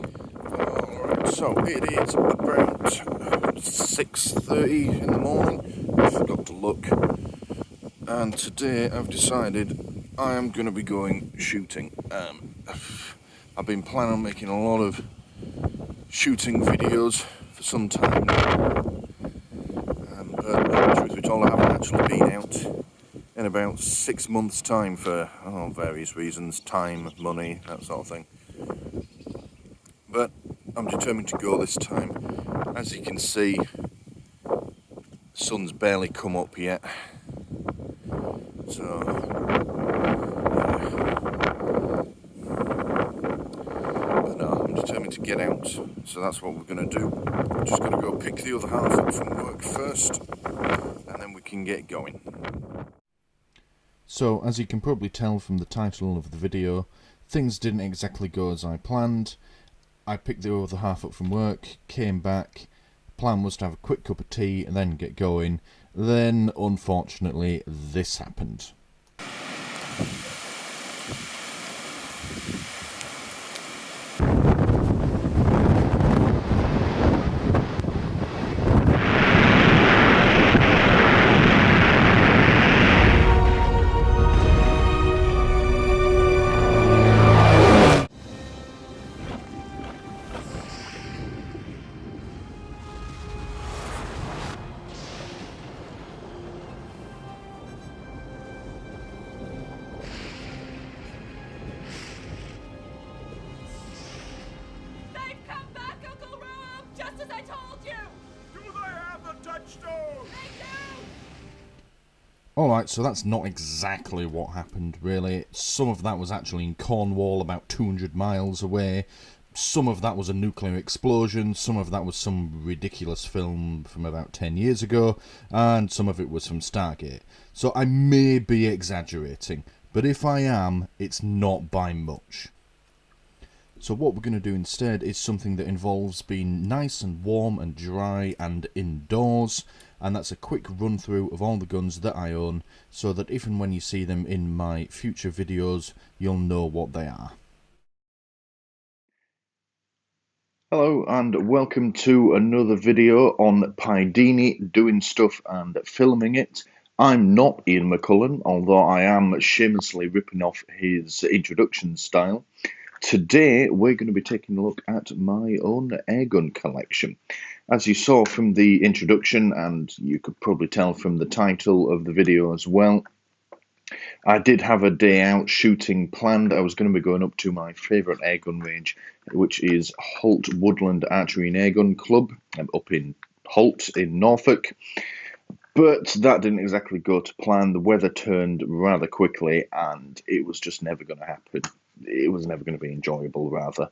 Alright, so it is about 6:30 in the morning. I forgot to look. And today I've decided I am going to be going shooting. I've been planning on making a lot of shooting videos for some time now. But truth be told, I haven't actually been out in about 6 months' time for various reasons, time, money, that sort of thing. But I'm determined to go this time. As you can see, the sun's barely come up yet. So, but no, I'm determined to get out. So that's what we're going to do. I'm just going to go pick the other half up from work first, and then we can get going. So, as you can probably tell from the title of the video, things didn't exactly go as I planned. I picked the other half up from work, came back, plan was to have a quick cup of tea and then get going. Then, unfortunately, this happened. Alright, so that's not exactly what happened, really. Some of that was actually in Cornwall, about 200 miles away. Some of that was a nuclear explosion, some of that was some ridiculous film from about 10 years ago, and some of it was from Stargate. So I may be exaggerating, but if I am, it's not by much. So what we're going to do instead is something that involves being nice and warm and dry and indoors, and that's a quick run through of all the guns that I own, so that if and when you see them in my future videos, you'll know what they are. Hello and welcome to another video on Pydeeny, doing stuff and filming it. I'm not Ian McCullen, although I am shamelessly ripping off his introduction style. Today we're going to be taking a look at my own airgun collection. As you saw from the introduction, and you could probably tell from the title of the video as well, I did have a day out shooting planned. I was going to be going up to my favourite airgun range, which is Holt Woodland Archery and Airgun Club, up in Holt in Norfolk. But that didn't exactly go to plan. The weather turned rather quickly, and it was just never going to happen. It was never going to be enjoyable, rather.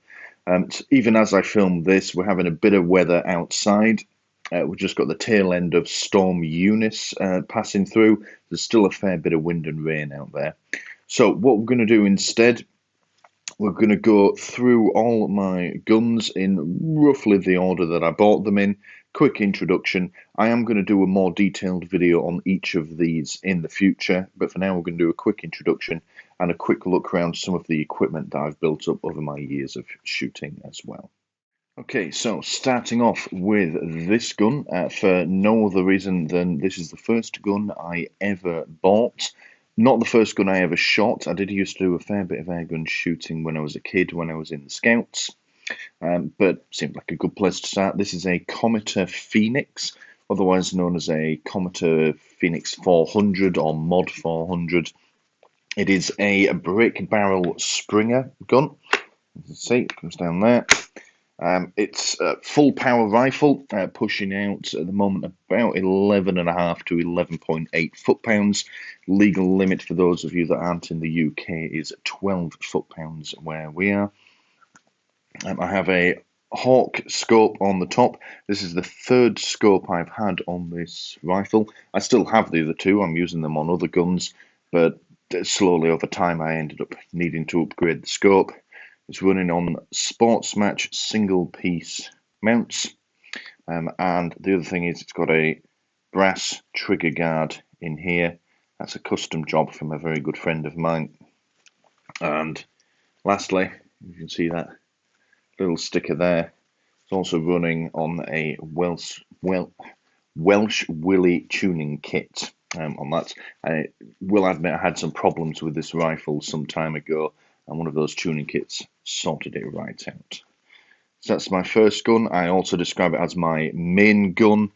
Even as I filmed this, we're having a bit of weather outside. We've just got the tail end of Storm Eunice passing through. There's still a fair bit of wind and rain out there. So what we're going to do instead, we're going to go through all my guns in roughly the order that I bought them in. Quick introduction. I am going to do a more detailed video on each of these in the future, but for now we're going to do a quick introduction and a quick look around some of the equipment that I've built up over my years of shooting as well. Okay, so starting off with this gun, for no other reason than this is the first gun I ever bought. Not the first gun I ever shot. I did used to do a fair bit of airgun shooting when I was a kid, when I was in the Scouts. But seemed like a good place to start. This is a Comet Phoenix, otherwise known as a Comet Phoenix 400 or Mod 400. It is a brick barrel Springer gun. As you see, it comes down there. It's a full power rifle, pushing out at the moment about 11.5 to 11.8 foot-pounds. Legal limit for those of you that aren't in the UK is 12 foot-pounds where we are. I have a Hawk scope on the top. This is the third scope I've had on this rifle. I still have the other two. I'm using them on other guns, but slowly over time I ended up needing to upgrade the scope. It's running on Sports Match single piece mounts, and the other thing is it's got a brass trigger guard in here. That's a custom job from a very good friend of mine. And lastly, you can see that little sticker there. It's also running on a Welsh Willy tuning kit on that. I will admit I had some problems with this rifle some time ago, and one of those tuning kits sorted it right out. So that's my first gun. I also describe it as my main gun.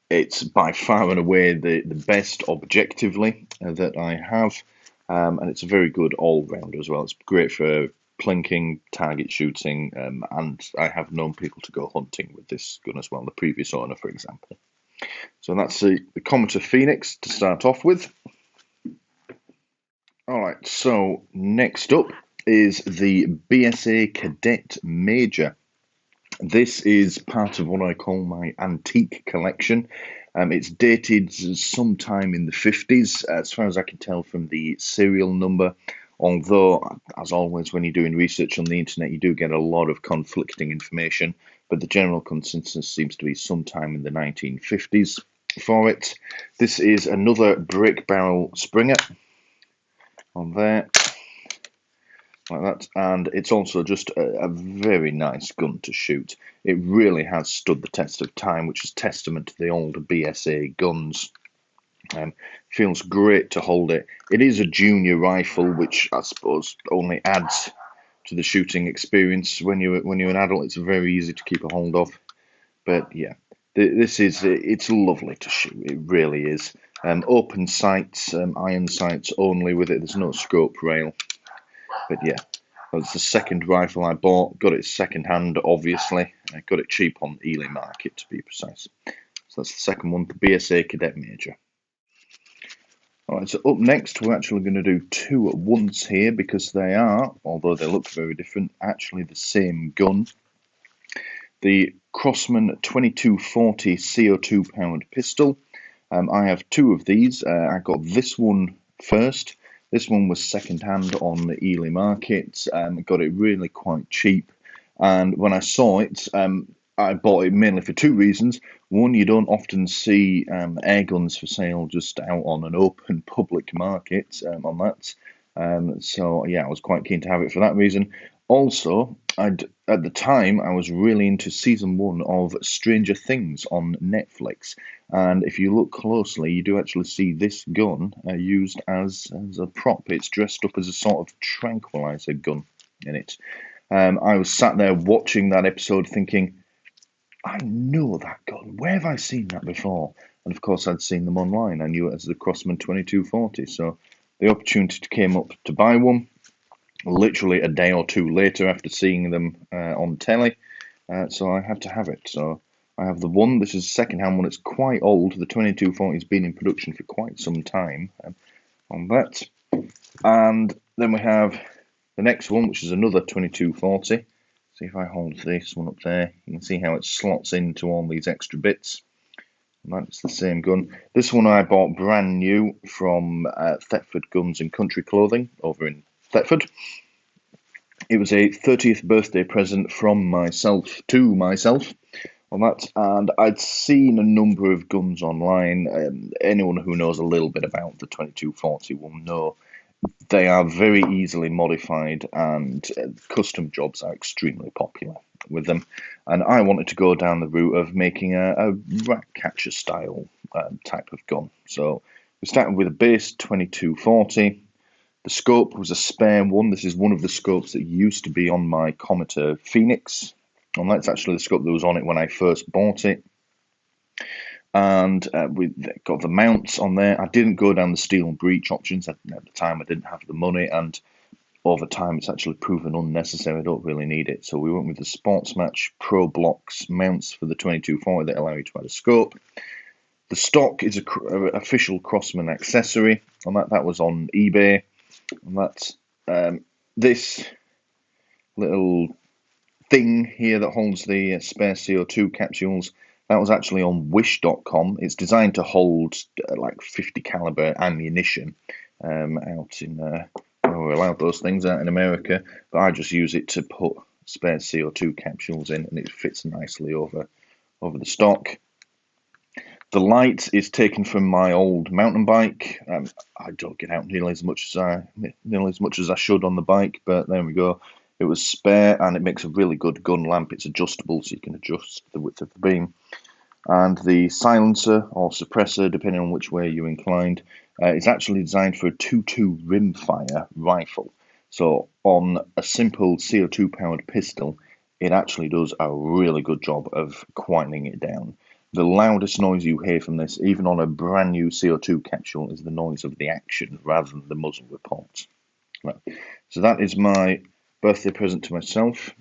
It's by far and away the best objectively that I have, and it's a very good all-rounder as well. It's great for plinking, target shooting, and I have known people to go hunting with this gun as well, the previous owner, for example. So that's the Comet Phoenix to start off with. Alright, so next up is the BSA Cadet Major. This is part of what I call my antique collection. It's dated sometime in the 50s, as far as I can tell from the serial number. Although, as always, when you're doing research on the internet, you do get a lot of conflicting information, but the general consensus seems to be sometime in the 1950s for it. This is another brick barrel Springer on there, like that, and it's also just a very nice gun to shoot. It really has stood the test of time, which is testament to the old BSA guns. Feels great to hold it. It is a junior rifle, which I suppose only adds to the shooting experience. When you're an adult, it's very easy to keep a hold of. But yeah, it's lovely to shoot. It really is. Open sights, iron sights only with it. There's no scope rail. But yeah, that's the second rifle I bought. Got it second hand, obviously. I got it cheap on the Ely market, to be precise. So that's the second one, the BSA Cadet Major. Alright, so up next we're actually going to do two at once here because they are, although they look very different, actually the same gun. The Crossman 2240 CO2 powered pistol. I have two of these. I got this one first. This one was second hand on the Ely market. Got it really quite cheap. And when I saw it, I bought it mainly for two reasons. One, you don't often see air guns for sale just out on an open public market on that. So yeah, I was quite keen to have it for that reason. Also, at the time, I was really into season 1 of Stranger Things on Netflix. And if you look closely, you do actually see this gun used as a prop. It's dressed up as a sort of tranquilizer gun in it. I was sat there watching that episode thinking, I know that gun. Where have I seen that before? And of course, I'd seen them online. I knew it as the Crossman 2240. So the opportunity came up to buy one literally a day or two later after seeing them on telly. So I had to have it. So I have the one. This is a second-hand one. It's quite old. The 2240 has been in production for quite some time on that. And then we have the next one, which is another 2240. See if I hold this one up there. You can see how it slots into all these extra bits. And that's the same gun. This one I bought brand new from Thetford Guns and Country Clothing over in Thetford. It was a 30th birthday present from myself to myself on that, and I'd seen a number of guns online. Anyone who knows a little bit about the 2240 will know they are very easily modified, and custom jobs are extremely popular with them. And I wanted to go down the route of making a rat catcher style type of gun. So we started with a base 2240. The scope was a spare one. This is one of the scopes that used to be on my Comet Phoenix. And that's actually the scope that was on it when I first bought it. And we got the mounts on there. I didn't go down the steel and breech options. At the time, I didn't have the money. And over time, it's actually proven unnecessary. I don't really need it. So we went with the Sportsmatch Pro Blocks mounts for the 2240 that allow you to add a scope. The stock is an official Crossman accessory. And that was on eBay. And that's this little thing here that holds the spare CO2 capsules. That was actually on wish.com. It's designed to hold like 50 caliber ammunition out in where we're allowed those things out in America, but I just use it to put spare CO2 capsules in, and it fits nicely over the stock. The light is taken from my old mountain bike. I don't get out nearly as much as I should on the bike, but there we go. It was spare, and it makes a really good gun lamp. It's adjustable, so you can adjust the width of the beam. And the silencer or suppressor, depending on which way you're inclined, is actually designed for a 2.2 rimfire rifle. So on a simple CO2 powered pistol, it actually does a really good job of quietening it down. The loudest noise you hear from this, even on a brand new CO2 capsule, is the noise of the action rather than the muzzle report. Right. So that is my birthday present to myself.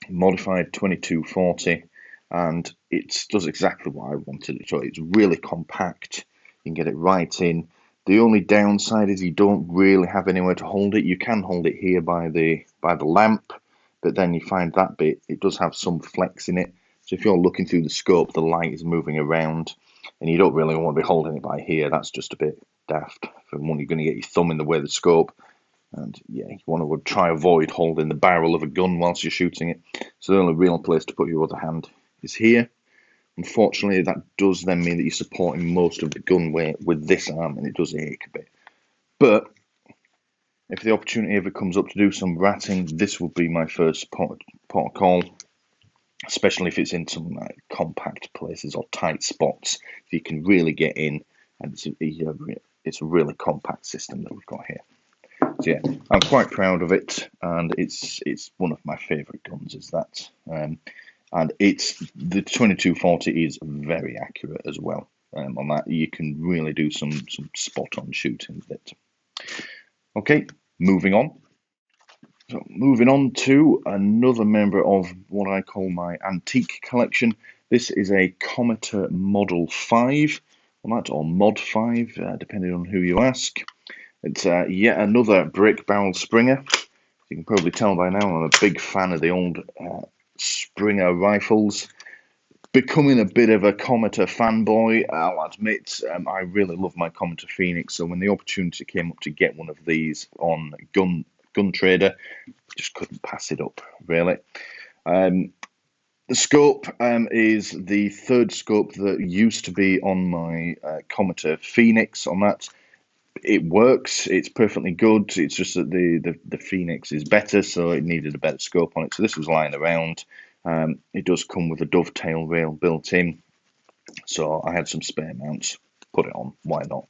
Modified 2240, and it does exactly what I wanted it. So it's really compact. You can get it right in. The only downside is you don't really have anywhere to hold it. You can hold it here by the lamp, but then you find that bit, it does have some flex in it. So if you're looking through the scope, the light is moving around, and you don't really want to be holding it by here. That's just a bit daft. For one, you're going to get your thumb in the way of the scope. And yeah, you want to try avoid holding the barrel of a gun whilst you're shooting it. So the only real place to put your other hand is here. Unfortunately, that does then mean that you're supporting most of the gun weight with this arm, and it does ache a bit. But if the opportunity ever comes up to do some ratting, this would be my first port of call, especially if it's in some compact places or tight spots. You can really get in, and it's a really compact system that we've got here. So yeah, I'm quite proud of it, and it's one of my favourite guns. Is that, and it's the 2240 is very accurate as well. On that, you can really do some spot on shooting with it. Okay, moving on. So moving on to another member of what I call my antique collection. This is a Comet Model 5, or Mod 5, depending on who you ask. It's yet another brick barrel Springer. You can probably tell by now I'm a big fan of the old Springer rifles. Becoming a bit of a Comet fanboy, I'll admit. I really love my Comet Phoenix, so when the opportunity came up to get one of these on Gun Trader, just couldn't pass it up, really. The scope is the third scope that used to be on my Comet Phoenix. On that, it works. It's perfectly good. It's just that the Phoenix is better, so it needed a better scope on it. So this was lying around. It does come with a dovetail rail built in, so I had some spare mounts. Put it on. Why not?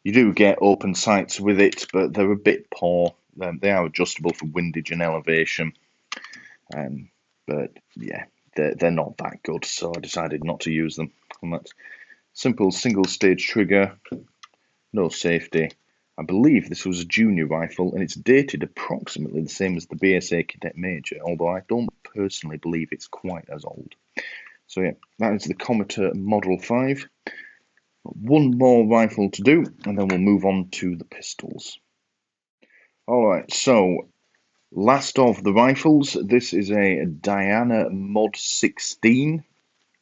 You do get open sights with it, but they're a bit poor. They are adjustable for windage and elevation, but yeah, they're not that good. So I decided not to use them. And that's simple single stage trigger. No safety. I believe this was a junior rifle, and it's dated approximately the same as the BSA Cadet Major, although I don't personally believe it's quite as old. So yeah, that is the Comet Model 5. One more rifle to do, and then we'll move on to the pistols. Alright, so last of the rifles, this is a Dina Mod 16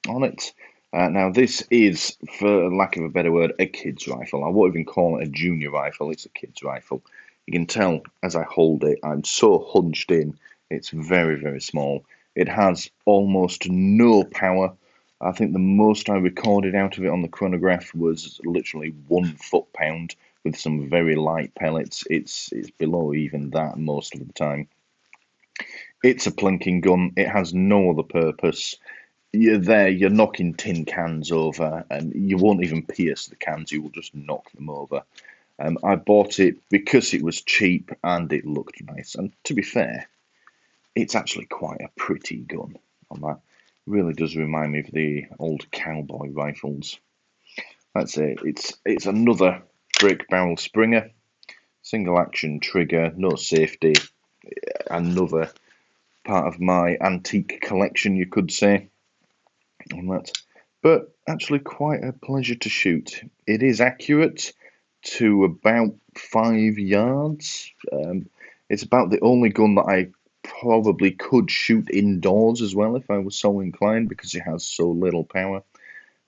on it. Now, this is, for lack of a better word, a kid's rifle. I won't even call it a junior rifle, it's a kid's rifle. You can tell as I hold it, I'm so hunched in, it's very, very small. It has almost no power. I think the most I recorded out of it on the chronograph was literally 1 foot-pound with some very light pellets. It's below even that most of the time. It's a plinking gun. It has no other purpose. You're there, you're knocking tin cans over, and you won't even pierce the cans, you will just knock them over. I bought it because it was cheap and it looked nice. And to be fair, it's actually quite a pretty gun on that. It really does remind me of the old cowboy rifles. That's it. It's another brick barrel Springer. Single action trigger, no safety. Another part of my antique collection, you could say. On that, but actually quite a pleasure to shoot. It is accurate to about 5 yards. It's about the only gun that I probably could shoot indoors as well if I was so inclined, because it has so little power.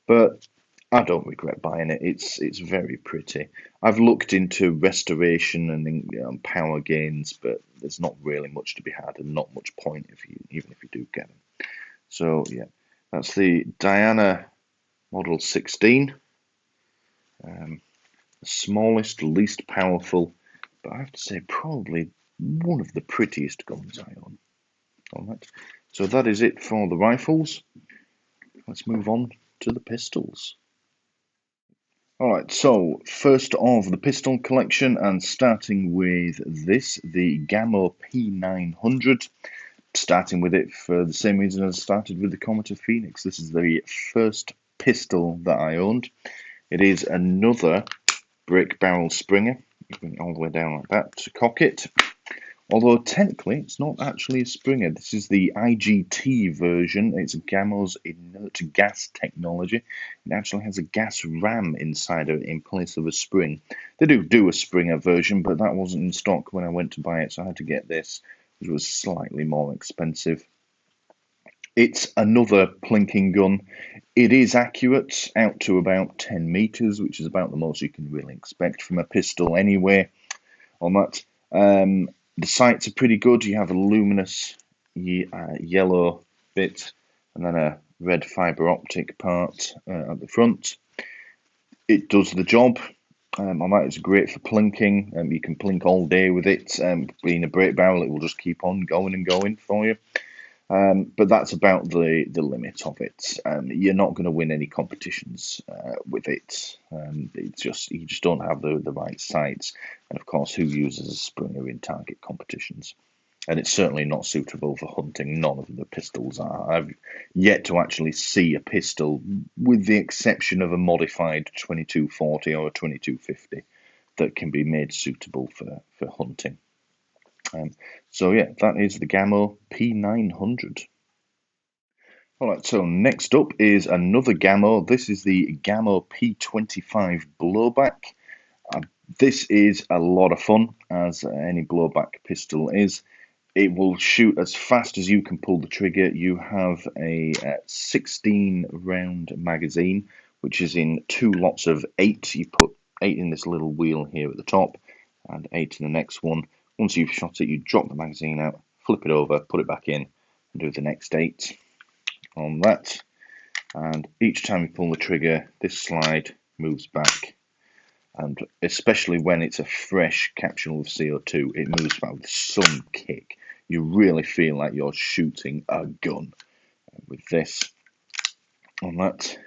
But I don't regret buying it. It's very pretty. I've looked into restoration and power gains, but there's not really much to be had, and not much point even if you do get them. So yeah. That's the Dina Model 16. The smallest, least powerful, but I have to say probably one of the prettiest guns I own. All right, so that is it for the rifles. Let's move on to the pistols. Alright, so first of the pistol collection, and starting with this, the Gamo P900. Starting with it for the same reason as I started with the Comet Phoenix. This is the first pistol that I owned. It is another brick barrel Springer. You bring it all the way down like that to cock it. Although technically it's not actually a Springer. This is the IGT version. It's Gamo's inert gas technology. It actually has a gas ram inside of it in place of a spring. They do a Springer version, but that wasn't in stock when I went to buy it, so I had to get this, which was slightly more expensive. It's another plinking gun. It is accurate out to about 10 meters, which is about the most you can really expect from a pistol anyway on that. The sights are pretty good. You have a luminous yellow bit and then a red fibre optic part at the front. It does the job. On that, it's great for plinking. You can plink all day with it. Being a break barrel, it will just keep on going and going for you. But that's about the limit of it. You're not going to win any competitions with it. It's just you just don't have the right sights, and of course, who uses a Springer in target competitions? And it's certainly not suitable for hunting. None of the pistols are. I've yet to actually see a pistol, with the exception of a modified 2240 or a 2250, that can be made suitable for hunting. So yeah, that is the Gamo P900. Alright, so next up is another Gamo. This is the Gamo P25 blowback. This is a lot of fun, as any blowback pistol is. It will shoot as fast as you can pull the trigger. You have a 16 round magazine, which is in 2 lots of 8. You put 8 in this little wheel here at the top, and 8 in the next one. Once you've shot it, you drop the magazine out, flip it over, put it back in, and do the next 8 on that. And each time you pull the trigger, this slide moves back. And especially when it's a fresh capsule of CO2, it moves back with some kick. You really feel like you're shooting a gun with this on that.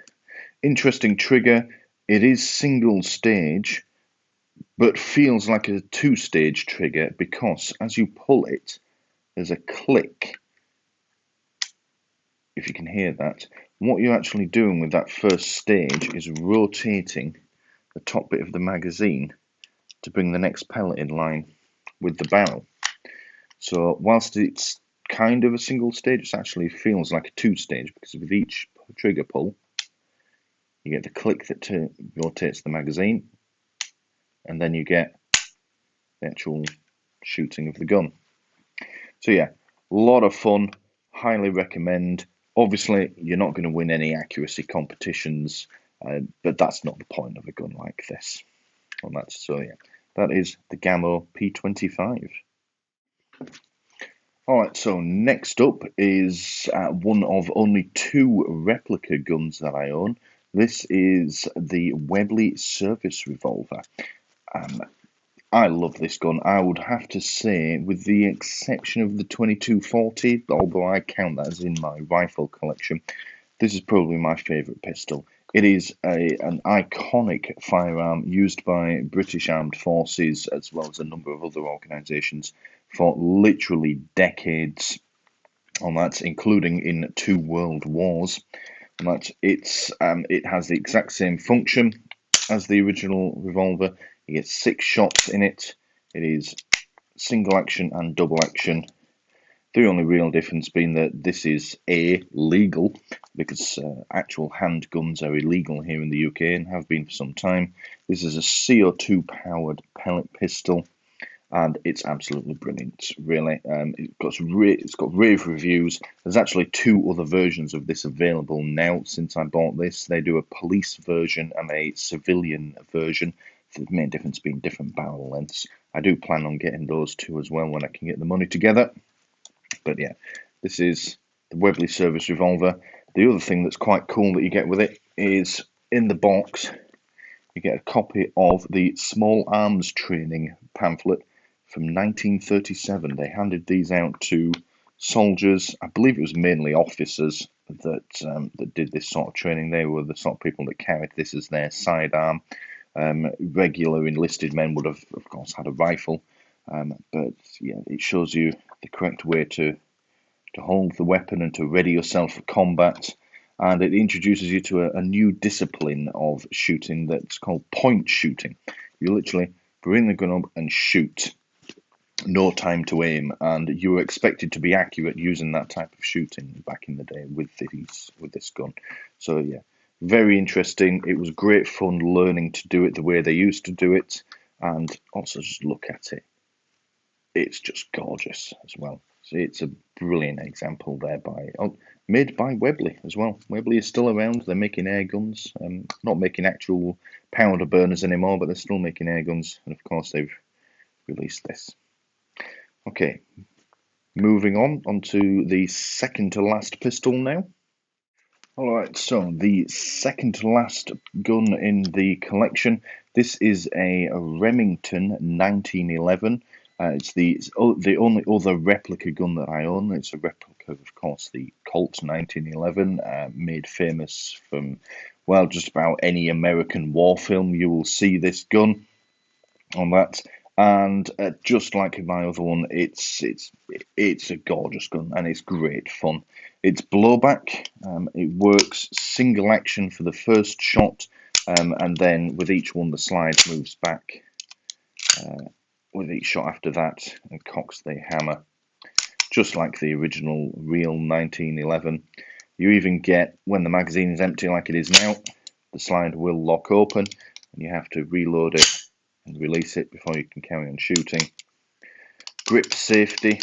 Interesting trigger. It is single stage, but feels like a 2-stage trigger because as you pull it, there's a click. If you can hear that, what you're actually doing with that first stage is rotating the top bit of the magazine to bring the next pellet in line with the barrel. So whilst it's kind of a single stage, it actually feels like a 2-stage because with each trigger pull, you get the click that rotates the magazine, and then you get the actual shooting of the gun. So yeah, a lot of fun, highly recommend. Obviously, you're not going to win any accuracy competitions, but that's not the point of a gun like this. So yeah, that is the Gamo P25. Alright, so next up is one of only 2 replica guns that I own. This is the Webley Service Revolver. I love this gun. I would have to say, with the exception of the 2240, although I count that as in my rifle collection, this is probably my favourite pistol. It is an iconic firearm used by British Armed Forces as well as a number of other organisations for literally decades on that, including in 2 world wars. And that it has the exact same function as the original revolver. You get 6 shots in it. It is single action and double action. The only real difference being that this is legal, because actual handguns are illegal here in the UK and have been for some time. This is a CO2 powered pellet pistol, and it's absolutely brilliant, really. It's got rave reviews. There's actually 2 other versions of this available now since I bought this. They do a police version and a civilian version, the main difference being different barrel lengths. I do plan on getting those 2 as well when I can get the money together. But yeah, this is the Webley Service Revolver. The other thing that's quite cool that you get with it is in the box, you get a copy of the Small Arms Training pamphlet from 1937. They handed these out to soldiers. I believe it was mainly officers that did this sort of training. They were the sort of people that carried this as their sidearm. Regular enlisted men would have, of course, had a rifle, but yeah, it shows you the correct way to hold the weapon and to ready yourself for combat. And it introduces you to a new discipline of shooting that's called point shooting. You literally bring the gun up and shoot. No time to aim, and you were expected to be accurate using that type of shooting back in the day with this gun. So yeah, very interesting. It was great fun learning to do it the way they used to do it, and also just look at it. It's just gorgeous as well. So it's a brilliant example there made by Webley as well. Webley is still around. They're making air guns, not making actual powder burners anymore, but they're still making air guns, and of course they've released this. Okay, moving on to the second to last pistol now. Alright, so the second to last gun in the collection. This is a Remington 1911. It's the only other replica gun that I own. It's a replica, of course, the Colt 1911, made famous from, well, just about any American war film. You will see this gun on that. And just like my other one, it's a gorgeous gun and it's great fun. It's blowback. It works single action for the first shot, and then with each one the slide moves back. With each shot after that, and cocks the hammer, just like the original real 1911. You even get, when the magazine is empty like it is now, the slide will lock open, and you have to reload it and release it before you can carry on shooting. Grip safety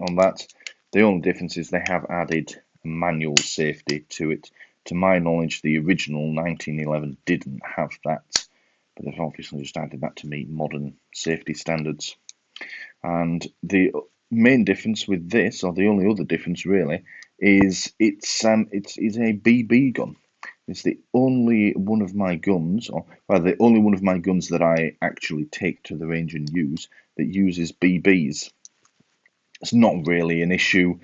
on that. The only difference is they have added a manual safety to it. To my knowledge, the original 1911 didn't have that, but they've obviously just added that to meet modern safety standards. And the main difference with this, or the only other difference really, is it's a BB gun. It's the only one of my guns, or rather, the only one of my guns that I actually take to the range and use that uses BBs. It's not really an issue,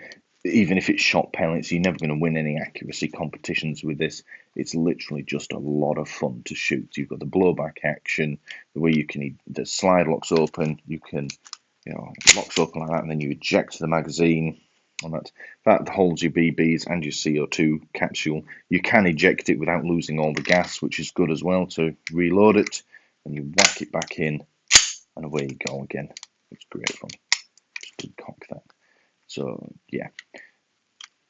even if it's shot pellets. You're never going to win any accuracy competitions with this. It's literally just a lot of fun to shoot. You've got the blowback action, the way you can, the slide locks open, you can, it locks open like that, and then you eject the magazine. And that holds your BBs and your CO2 capsule. You can eject it without losing all the gas, which is good as well, to reload it, and you whack it back in, and away you go again. It's great fun. Just to cock that. So yeah,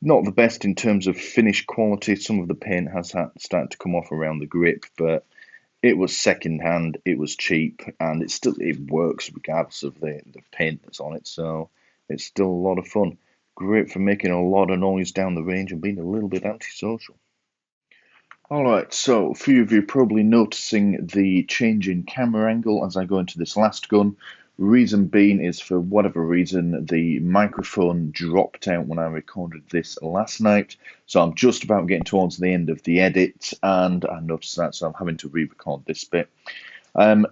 not the best in terms of finish quality. Some of the paint has started to come off around the grip, but it was second hand, it was cheap, and it works regardless of the paint that's on it. So it's still a lot of fun. Great for making a lot of noise down the range and being a little bit antisocial. Alright, so a few of you are probably noticing the change in camera angle as I go into this last gun. Reason being is, for whatever reason, the microphone dropped out when I recorded this last night. So I'm just about getting towards the end of the edit, and I noticed that, so I'm having to re-record this bit.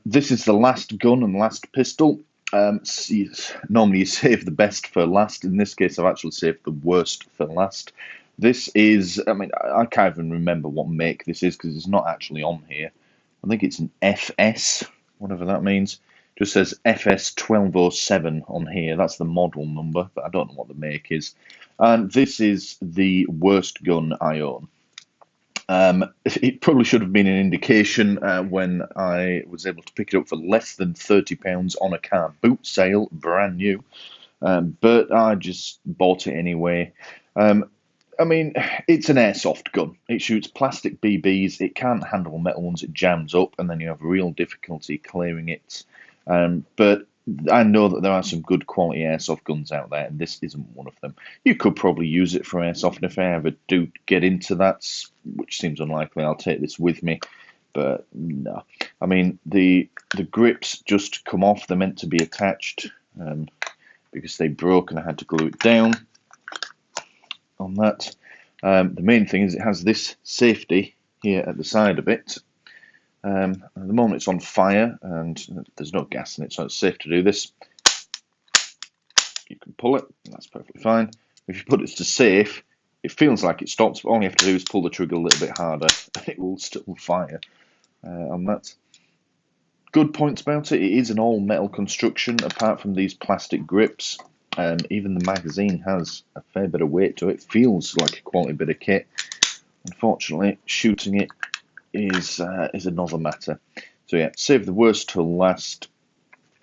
This is the last gun and last pistol. Normally you save the best for last. In this case, I've actually saved the worst for last. This is, I can't even remember what make this is because it's not actually on here. I think it's an FS, whatever that means. It just says FS 1207 on here. That's the model number, but I don't know what the make is. And this is the worst gun I own. It probably should have been an indication when I was able to pick it up for less than £30 on a car boot sale, brand new. But I just bought it anyway. It's an airsoft gun. It shoots plastic BBs. It can't handle metal ones. It jams up, and then you have real difficulty clearing it. But I know that there are some good quality airsoft guns out there, and this isn't one of them. You could probably use it for airsoft, and if I ever do get into that, which seems unlikely, I'll take this with me. But no. The grips just come off. They're meant to be attached because they broke, and I had to glue it down on that. The main thing is it has this safety here at the side of it. At the moment it's on fire and there's no gas in it, so it's safe to do this. pull it, that's perfectly fine. If you put it to safe, it feels like it stops, but all you have to do is pull the trigger a little bit harder and it will still fire on that. Good points about it, it is an all metal construction apart from these plastic grips. Even the magazine has a fair bit of weight to it, feels like a quality bit of kit. Unfortunately, shooting it is another matter. So yeah, save the worst till last,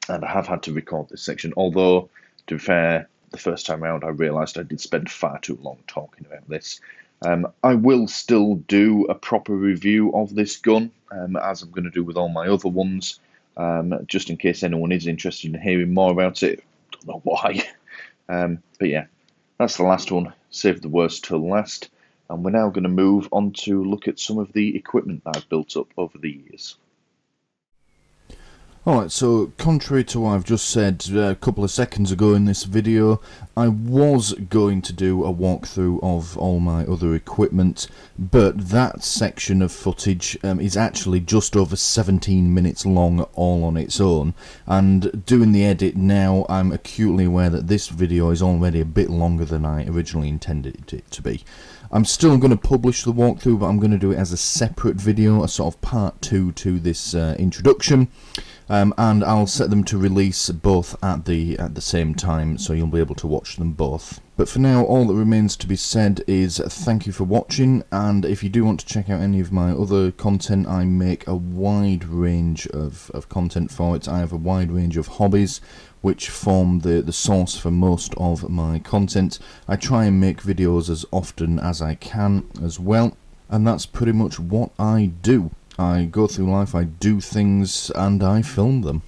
and I have had to record this section, although, to be fair, the first time around I realised I did spend far too long talking about this. I will still do a proper review of this gun, as I'm going to do with all my other ones, just in case anyone is interested in hearing more about it. Don't know why. But yeah, that's the last one. Save the worst till last. And we're now going to move on to look at some of the equipment that I've built up over the years. Alright, so contrary to what I've just said a couple of seconds ago in this video, I was going to do a walkthrough of all my other equipment, but that section of footage is actually just over 17 minutes long all on its own, and doing the edit now, I'm acutely aware that this video is already a bit longer than I originally intended it to be. I'm still going to publish the walkthrough, but I'm going to do it as a separate video, a sort of part 2 to this introduction. And I'll set them to release both at the same time, so you'll be able to watch them both. But for now, all that remains to be said is thank you for watching, and if you do want to check out any of my other content, I make a wide range of content for it. I have a wide range of hobbies which form the source for most of my content. I try and make videos as often as I can as well, and that's pretty much what I do. I go through life, I do things, and I film them.